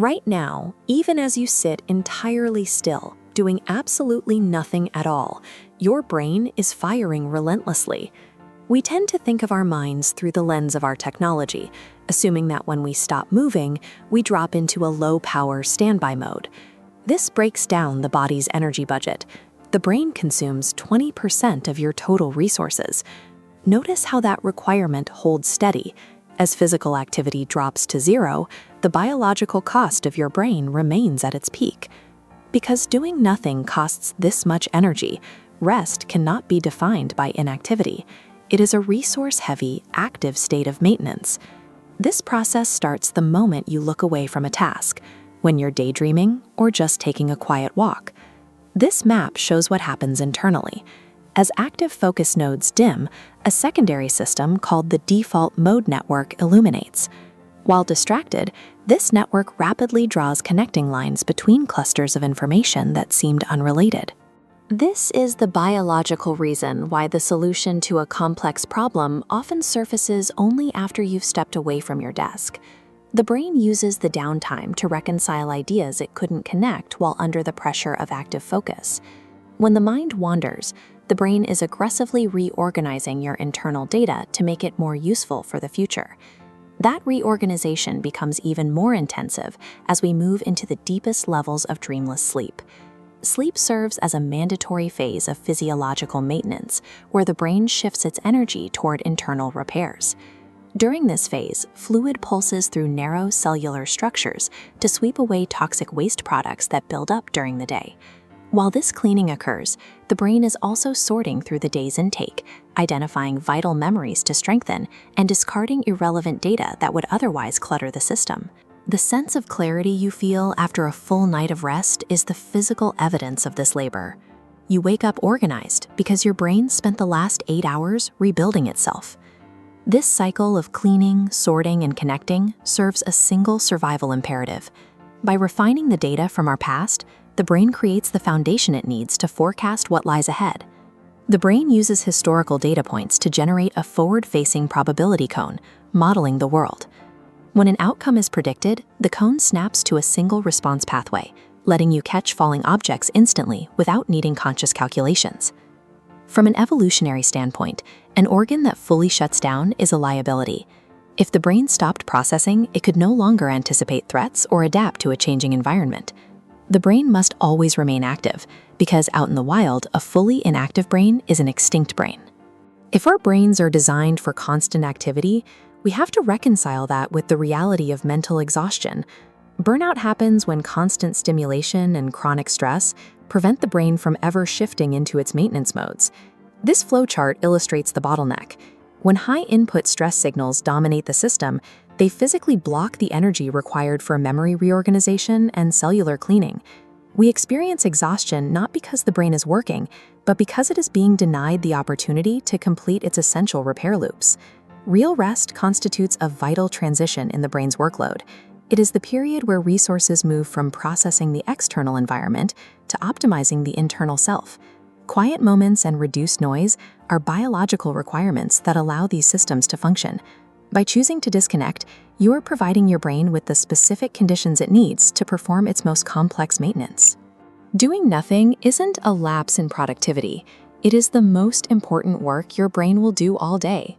Right now, even as you sit entirely still, doing absolutely nothing at all, your brain is firing relentlessly. We tend to think of our minds through the lens of our technology, assuming that when we stop moving, we drop into a low-power standby mode. This breaks down the body's energy budget. The brain consumes 20% of your total resources. Notice how that requirement holds steady. As physical activity drops to zero, the biological cost of your brain remains at its peak. Because doing nothing costs this much energy, rest cannot be defined by inactivity. It is a resource-heavy, active state of maintenance. This process starts the moment you look away from a task, when you're daydreaming or just taking a quiet walk. This map shows what happens internally. As active focus nodes dim, a secondary system called the default mode network illuminates. While distracted, this network rapidly draws connecting lines between clusters of information that seemed unrelated. This is the biological reason why the solution to a complex problem often surfaces only after you've stepped away from your desk. The brain uses the downtime to reconcile ideas it couldn't connect while under the pressure of active focus. When the mind wanders, the brain is aggressively reorganizing your internal data to make it more useful for the future. That reorganization becomes even more intensive as we move into the deepest levels of dreamless sleep. Sleep serves as a mandatory phase of physiological maintenance, where the brain shifts its energy toward internal repairs. During this phase, fluid pulses through narrow cellular structures to sweep away toxic waste products that build up during the day. While this cleaning occurs, the brain is also sorting through the day's intake, identifying vital memories to strengthen, and discarding irrelevant data that would otherwise clutter the system. The sense of clarity you feel after a full night of rest is the physical evidence of this labor. You wake up organized because your brain spent the last 8 hours rebuilding itself. This cycle of cleaning, sorting, and connecting serves a single survival imperative. By refining the data from our past, the brain creates the foundation it needs to forecast what lies ahead. The brain uses historical data points to generate a forward-facing probability cone, modeling the world. When an outcome is predicted, the cone snaps to a single response pathway, letting you catch falling objects instantly without needing conscious calculations. From an evolutionary standpoint, an organ that fully shuts down is a liability. If the brain stopped processing, it could no longer anticipate threats or adapt to a changing environment. The brain must always remain active, because out in the wild, a fully inactive brain is an extinct brain. If our brains are designed for constant activity, we have to reconcile that with the reality of mental exhaustion. Burnout happens when constant stimulation and chronic stress prevent the brain from ever shifting into its maintenance modes. This flowchart illustrates the bottleneck. When high-input stress signals dominate the system, they physically block the energy required for memory reorganization and cellular cleaning. We experience exhaustion not because the brain is working, but because it is being denied the opportunity to complete its essential repair loops. Real rest constitutes a vital transition in the brain's workload. It is the period where resources move from processing the external environment to optimizing the internal self. Quiet moments and reduced noise are biological requirements that allow these systems to function. By choosing to disconnect, you are providing your brain with the specific conditions it needs to perform its most complex maintenance. Doing nothing isn't a lapse in productivity. It is the most important work your brain will do all day.